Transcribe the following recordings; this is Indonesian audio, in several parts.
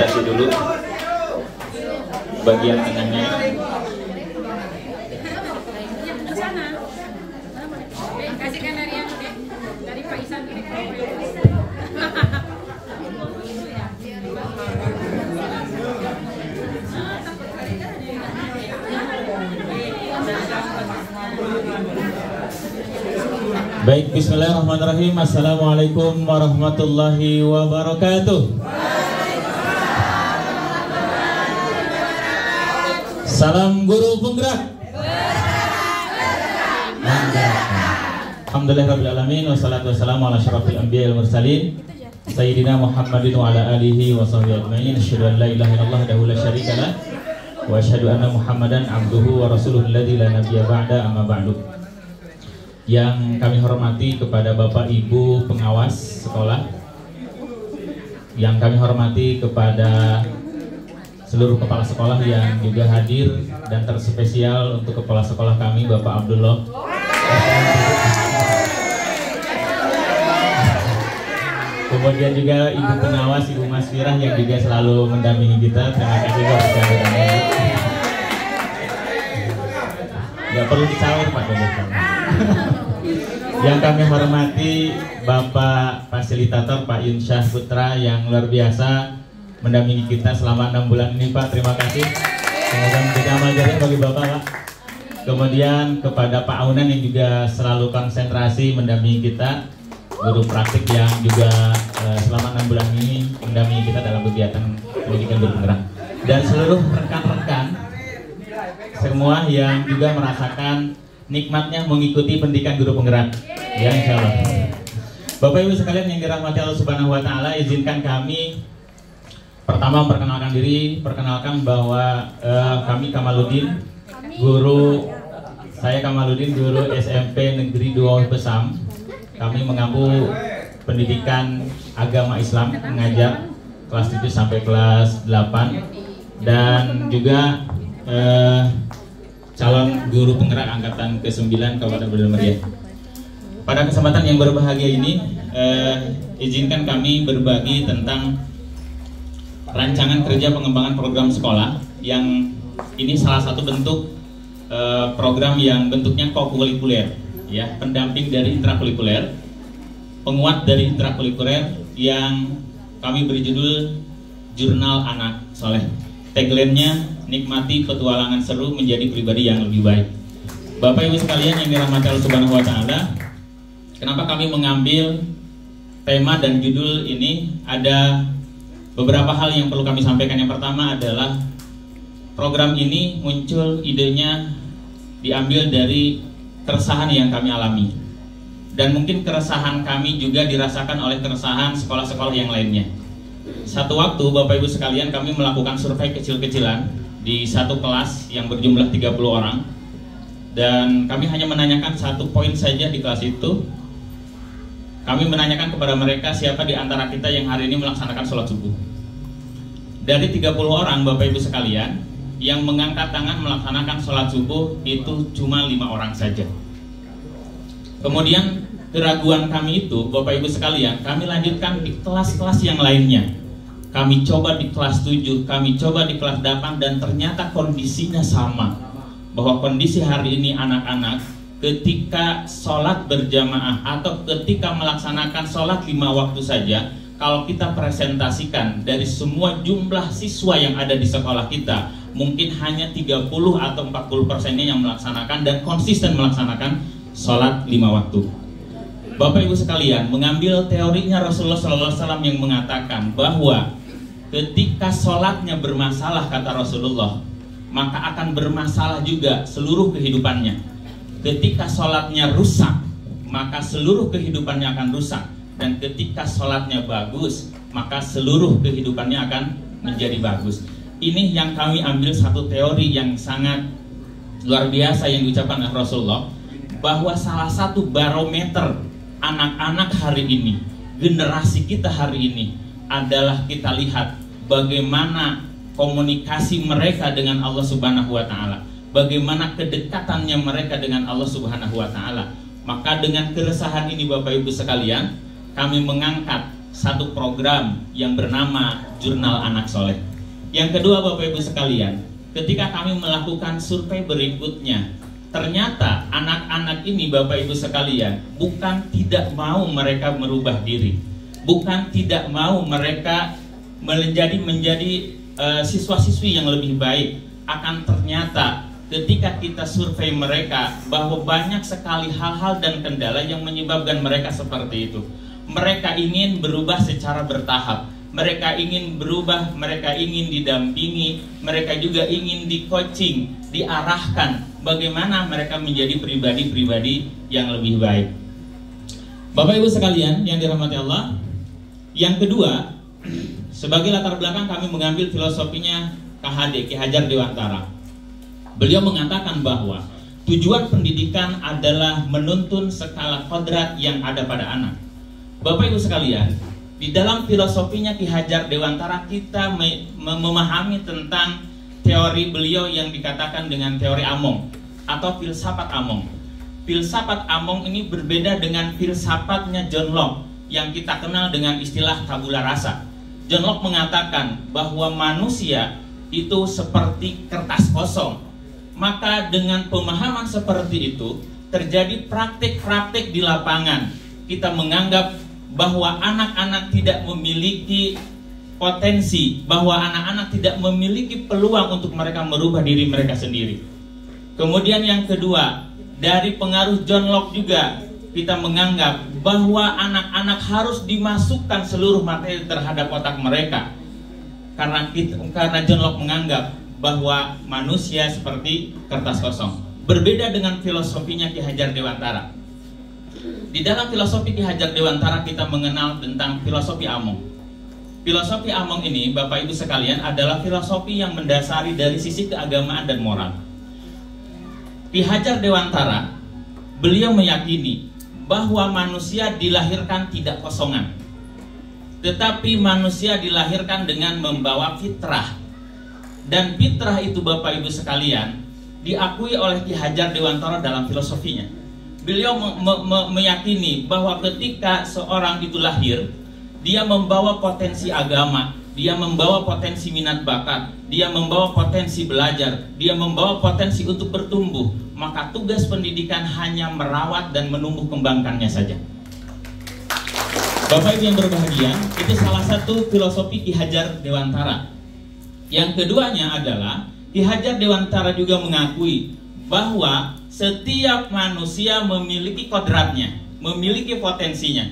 fasilitasi dulu bagian tengahnya. Kasihkan dari Pak Isan. Baik, bismillahirrahmanirrahim. Assalamualaikum warahmatullahi wabarakatuh. Salam guru penggerak. Alhamdulillahirrahmanirrahim. Wassalatu wassalamu ala asyrafil anbiya wal mursalin Sayyidina Muhammadin wa ala alihi wa sahbihi ajma'in. Asyhadu an la ilaha illallah wahdahu la syarika lah wa asyhadu anna Muhammadan abduhu wa rasuluhu alladzi la nabiyya ba'da, amma ba'du. Yang kami hormati kepada Bapak Ibu pengawas sekolah, yang kami hormati kepada seluruh kepala sekolah yang juga hadir, dan terspesial untuk kepala sekolah kami Bapak Abdullah. Kemudian juga Ibu pengawas, Ibu Masfirah yang juga selalu mendampingi kita. Terima kasih Bapak kehadirannya. Gak perlu dicawer Pak Dokter. Yang kami hormati Bapak Fasilitator Pak Yunsyah Putra yang luar biasa mendampingi kita selama 6 bulan ini Pak. Terima kasih. Semoga menjadi amal jariah bagi Bapak Pak. Kemudian kepada Pak Aunan yang juga selalu konsentrasi mendampingi kita, guru praktik yang juga selama 6 bulan ini mendampingi kita dalam kegiatan pendidikan guru penggerak, dan seluruh rekan-rekan semua yang juga merasakan nikmatnya mengikuti pendidikan guru penggerak, ya insya Allah. Bapak Ibu sekalian yang dirahmati Allah Subhanahu Wa Taala, izinkan kami pertama memperkenalkan diri. Perkenalkan bahwa kami Kamaludin, saya Kamaludin, guru SMP Negeri 2 Besam. Kami mengampu pendidikan agama Islam, mengajar kelas 7 sampai kelas 8, dan juga calon guru penggerak angkatan ke-9 Kabupaten Bendera Meriah. Pada kesempatan yang berbahagia ini, izinkan kami berbagi tentang rancangan kerja pengembangan program sekolah, yang ini salah satu bentuk program yang bentuknya kokurikuler, ya, pendamping dari intrakurikuler, penguat dari intrakurikuler, yang kami beri judul Jurnal Anak Soleh. Tagline-nya, nikmati petualangan seru menjadi pribadi yang lebih baik. Bapak Ibu sekalian yang dirahmati Allah Subhanahu Wa Taala, kenapa kami mengambil tema dan judul ini? Ada beberapa hal yang perlu kami sampaikan. Yang pertama adalah program ini muncul, idenya diambil dari keresahan yang kami alami, dan mungkin keresahan kami juga dirasakan oleh keresahan sekolah-sekolah yang lainnya. Satu waktu Bapak Ibu sekalian, kami melakukan survei kecil-kecilan di satu kelas yang berjumlah 30 orang, dan kami hanya menanyakan satu poin saja di kelas itu. Kami menanyakan kepada mereka, siapa di antara kita yang hari ini melaksanakan sholat subuh. Dari 30 orang Bapak Ibu sekalian, yang mengangkat tangan melaksanakan sholat subuh itu cuma 5 orang saja. Kemudian keraguan kami itu Bapak Ibu sekalian, kami lanjutkan di kelas-kelas yang lainnya. Kami coba di kelas 7, kami coba di kelas 8, dan ternyata kondisinya sama. Bahwa kondisi hari ini anak-anak ketika sholat berjamaah atau ketika melaksanakan sholat 5 waktu saja, kalau kita presentasikan dari semua jumlah siswa yang ada di sekolah kita, mungkin hanya 30 atau 40%-nya yang melaksanakan dan konsisten melaksanakan sholat 5 waktu. Bapak Ibu sekalian, mengambil teorinya Rasulullah SAW yang mengatakan bahwa ketika sholatnya bermasalah, kata Rasulullah, maka akan bermasalah juga seluruh kehidupannya. Ketika sholatnya rusak, maka seluruh kehidupannya akan rusak. Dan ketika sholatnya bagus, maka seluruh kehidupannya akan menjadi bagus. Ini yang kami ambil satu teori yang sangat luar biasa yang diucapkan oleh Rasulullah, bahwa salah satu barometer anak-anak hari ini, generasi kita hari ini, adalah kita lihat bagaimana komunikasi mereka dengan Allah Subhanahu Wa Taala, bagaimana kedekatannya mereka dengan Allah Subhanahu Wa Taala. Maka dengan keresahan ini Bapak Ibu sekalian, kami mengangkat satu program yang bernama Jurnal Anak Soleh. Yang kedua, Bapak Ibu sekalian, ketika kami melakukan survei berikutnya, ternyata anak-anak ini, Bapak Ibu sekalian, bukan tidak mau mereka merubah diri, bukan tidak mau mereka menjadi siswa-siswi yang lebih baik. Akan ternyata ketika kita survei mereka, bahwa banyak sekali hal-hal dan kendala yang menyebabkan mereka seperti itu. Mereka ingin berubah secara bertahap, mereka ingin berubah, mereka ingin didampingi, mereka juga ingin di-coaching, diarahkan bagaimana mereka menjadi pribadi-pribadi yang lebih baik. Bapak Ibu sekalian yang dirahmati Allah, yang kedua, sebagai latar belakang kami mengambil filosofinya KHD, Ki Hajar Dewantara. Beliau mengatakan bahwa tujuan pendidikan adalah menuntun skala kodrat yang ada pada anak. Bapak Ibu sekalian, di dalam filosofinya Ki Hajar Dewantara kita memahami tentang teori beliau yang dikatakan dengan teori Among atau filsafat Among. Filsafat Among ini berbeda dengan filsafatnya John Locke yang kita kenal dengan istilah tabula rasa. John Locke mengatakan bahwa manusia itu seperti kertas kosong. Maka dengan pemahaman seperti itu terjadi praktik-praktik di lapangan. Kita menganggap bahwa anak-anak tidak memiliki potensi, bahwa anak-anak tidak memiliki peluang untuk mereka merubah diri mereka sendiri. Kemudian yang kedua, dari pengaruh John Locke juga kita menganggap bahwa anak-anak harus dimasukkan seluruh materi terhadap otak mereka. Karena John Locke menganggap bahwa manusia seperti kertas kosong. Berbeda dengan filosofinya Ki Hajar Dewantara. Di dalam filosofi Ki Hajar Dewantara kita mengenal tentang filosofi Among. Filosofi Among ini, Bapak Ibu sekalian, adalah filosofi yang mendasari dari sisi keagamaan dan moral. Ki Hajar Dewantara, beliau meyakini bahwa manusia dilahirkan tidak kosongan, tetapi manusia dilahirkan dengan membawa fitrah. Dan fitrah itu, Bapak Ibu sekalian, diakui oleh Ki Hajar Dewantara dalam filosofinya. Beliau meyakini bahwa ketika seorang itu lahir, dia membawa potensi agama, dia membawa potensi minat bakat, dia membawa potensi belajar, dia membawa potensi untuk bertumbuh. Maka tugas pendidikan hanya merawat dan menumbuh kembangkannya saja. Bapak Ibu yang berbahagia, itu salah satu filosofi Ki Hajar Dewantara. Yang keduanya adalah Ki Hajar Dewantara juga mengakui bahwa setiap manusia memiliki kodratnya, memiliki potensinya.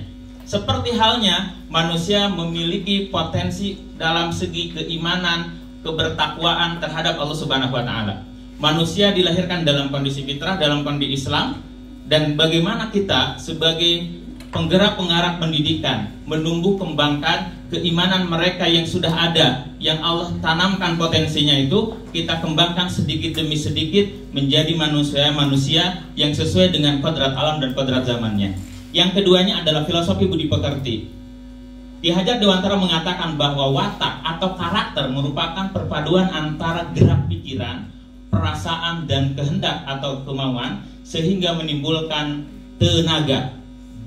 Seperti halnya manusia memiliki potensi dalam segi keimanan, kebertakwaan terhadap Allah Subhanahu wa taala. Manusia dilahirkan dalam kondisi fitrah, dalam kondisi Islam, dan bagaimana kita sebagai penggerak pengarah pendidikan menumbuh kembangkan keimanan mereka yang sudah ada, yang Allah tanamkan potensinya itu, kita kembangkan sedikit demi sedikit menjadi manusia yang sesuai dengan kodrat alam dan kodrat zamannya. Yang keduanya adalah filosofi budi pekerti. Ki Hajar Dewantara mengatakan bahwa watak atau karakter merupakan perpaduan antara gerak pikiran, perasaan, dan kehendak atau kemauan sehingga menimbulkan tenaga.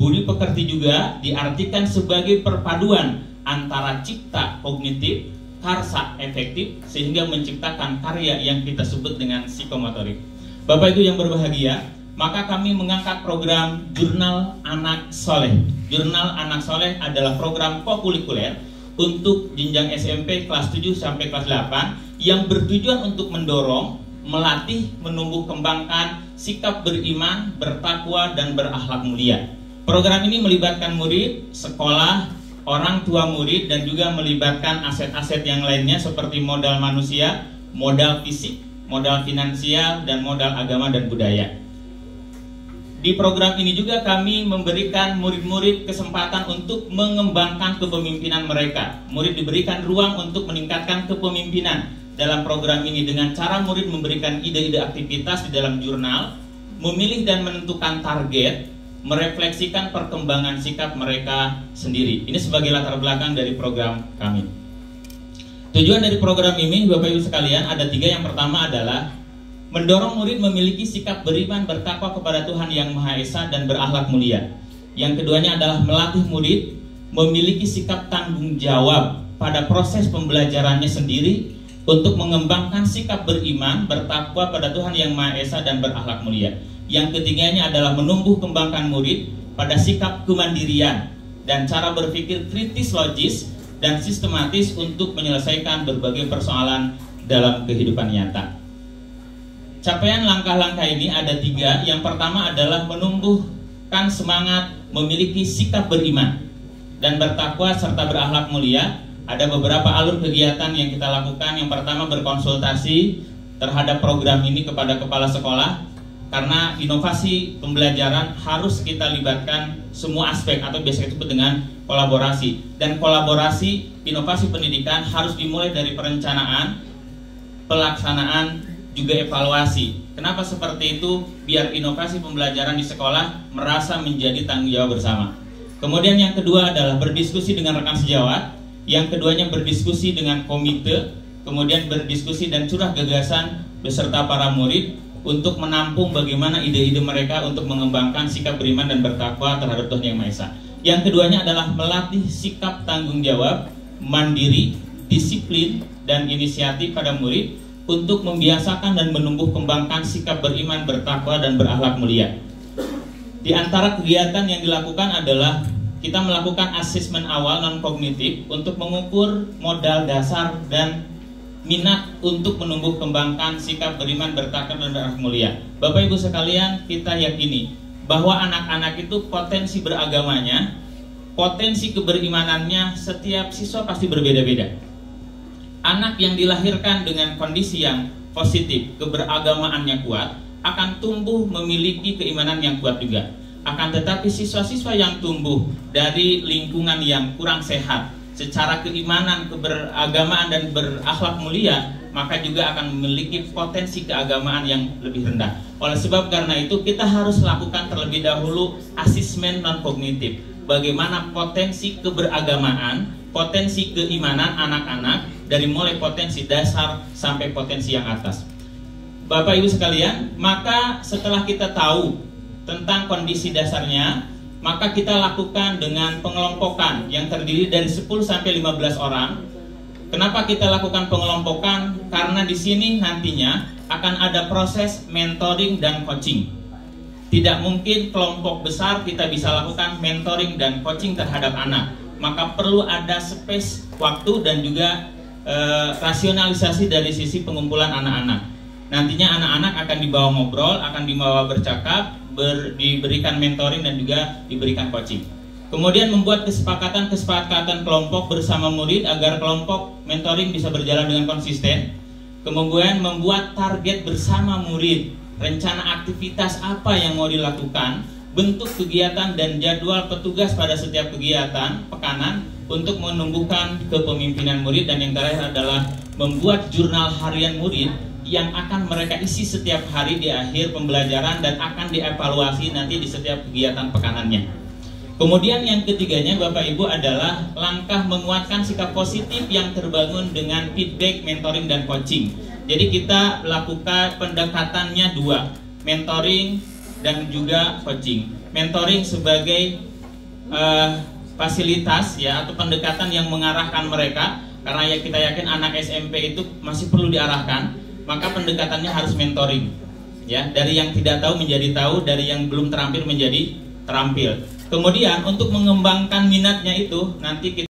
Budi pekerti juga diartikan sebagai perpaduan antara cipta kognitif, karsa efektif, sehingga menciptakan karya yang kita sebut dengan psikomotorik. Bapak Ibu yang berbahagia, maka kami mengangkat program Jurnal Anak Soleh. Jurnal Anak Soleh adalah program kokurikuler untuk jenjang SMP kelas 7 sampai kelas 8 yang bertujuan untuk mendorong, melatih, menumbuh kembangkan sikap beriman, bertakwa, dan berakhlak mulia. Program ini melibatkan murid, sekolah, orang tua murid, dan juga melibatkan aset-aset yang lainnya seperti modal manusia, modal fisik, modal finansial, dan modal agama dan budaya. Di program ini juga kami memberikan murid-murid kesempatan untuk mengembangkan kepemimpinan mereka. Murid diberikan ruang untuk meningkatkan kepemimpinan dalam program ini dengan cara murid memberikan ide-ide aktivitas di dalam jurnal, memilih dan menentukan target, merefleksikan perkembangan sikap mereka sendiri. Ini sebagai latar belakang dari program kami. Tujuan dari program ini, Bapak Ibu sekalian, ada 3. Yang pertama adalah mendorong murid memiliki sikap beriman, bertakwa kepada Tuhan Yang Maha Esa dan berakhlak mulia. Yang keduanya adalah melatih murid memiliki sikap tanggung jawab pada proses pembelajarannya sendiri untuk mengembangkan sikap beriman, bertakwa pada Tuhan Yang Maha Esa dan berakhlak mulia. Yang ketiganya adalah menumbuh kembangkan murid pada sikap kemandirian dan cara berpikir kritis, logis, dan sistematis untuk menyelesaikan berbagai persoalan dalam kehidupan nyata. Capaian langkah-langkah ini ada 3. Yang pertama adalah menumbuhkan semangat memiliki sikap beriman dan bertakwa serta berakhlak mulia. Ada beberapa alur kegiatan yang kita lakukan. Yang pertama, berkonsultasi terhadap program ini kepada kepala sekolah, karena inovasi pembelajaran harus kita libatkan semua aspek atau biasa disebut dengan kolaborasi. Dan kolaborasi inovasi pendidikan harus dimulai dari perencanaan, pelaksanaan, juga evaluasi. Kenapa seperti itu? Biar inovasi pembelajaran di sekolah merasa menjadi tanggung jawab bersama. Kemudian yang kedua adalah berdiskusi dengan rekan sejawat. Yang keduanya berdiskusi dengan komite. Kemudian berdiskusi dan curah gagasan beserta para murid untuk menampung bagaimana ide-ide mereka untuk mengembangkan sikap beriman dan bertakwa terhadap Tuhan Yang Maha Esa. Yang keduanya adalah melatih sikap tanggung jawab, mandiri, disiplin, dan inisiatif pada murid untuk membiasakan dan menumbuh kembangkan sikap beriman, bertakwa, dan berakhlak mulia. Di antara kegiatan yang dilakukan adalah kita melakukan asesmen awal non-kognitif untuk mengukur modal dasar dan minat untuk menumbuh kembangkan sikap beriman, bertakwa, dan berakhlak mulia. Bapak Ibu sekalian, kita yakini bahwa anak-anak itu potensi beragamanya, potensi keberimanannya setiap siswa pasti berbeda-beda. Anak yang dilahirkan dengan kondisi yang positif, keberagamaannya kuat, akan tumbuh memiliki keimanan yang kuat juga. Akan tetapi siswa-siswa yang tumbuh dari lingkungan yang kurang sehat secara keimanan, keberagamaan, dan berakhlak mulia, maka juga akan memiliki potensi keagamaan yang lebih rendah. Oleh sebab karena itu kita harus lakukan terlebih dahulu asesmen non-kognitif. Bagaimana potensi keberagamaan, potensi keimanan anak-anak dari mulai potensi dasar sampai potensi yang atas. Bapak Ibu sekalian, maka setelah kita tahu tentang kondisi dasarnya, maka kita lakukan dengan pengelompokan yang terdiri dari 10 sampai 15 orang. Kenapa kita lakukan pengelompokan? Karena di sini nantinya akan ada proses mentoring dan coaching. Tidak mungkin kelompok besar kita bisa lakukan mentoring dan coaching terhadap anak. Maka perlu ada space waktu dan juga rasionalisasi dari sisi pengumpulan anak-anak. Nantinya anak-anak akan dibawa ngobrol, akan dibawa bercakap, diberikan mentoring dan juga diberikan coaching. Kemudian membuat kesepakatan kelompok bersama murid agar kelompok mentoring bisa berjalan dengan konsisten. Kemudian membuat target bersama murid, rencana aktivitas apa yang mau dilakukan, bentuk kegiatan dan jadwal petugas pada setiap kegiatan pekanan untuk menumbuhkan kepemimpinan murid. Dan yang terakhir adalah membuat jurnal harian murid yang akan mereka isi setiap hari di akhir pembelajaran dan akan dievaluasi nanti di setiap kegiatan pekanannya. Kemudian yang ketiganya Bapak Ibu adalah langkah menguatkan sikap positif yang terbangun dengan feedback, mentoring, dan coaching. Jadi kita lakukan pendekatannya 2, mentoring dan juga coaching. Mentoring sebagai fasilitas ya, atau pendekatan yang mengarahkan mereka, karena ya kita yakin anak SMP itu masih perlu diarahkan. Maka pendekatannya harus mentoring, ya, dari yang tidak tahu menjadi tahu, dari yang belum terampil menjadi terampil. Kemudian untuk mengembangkan minatnya itu nanti kita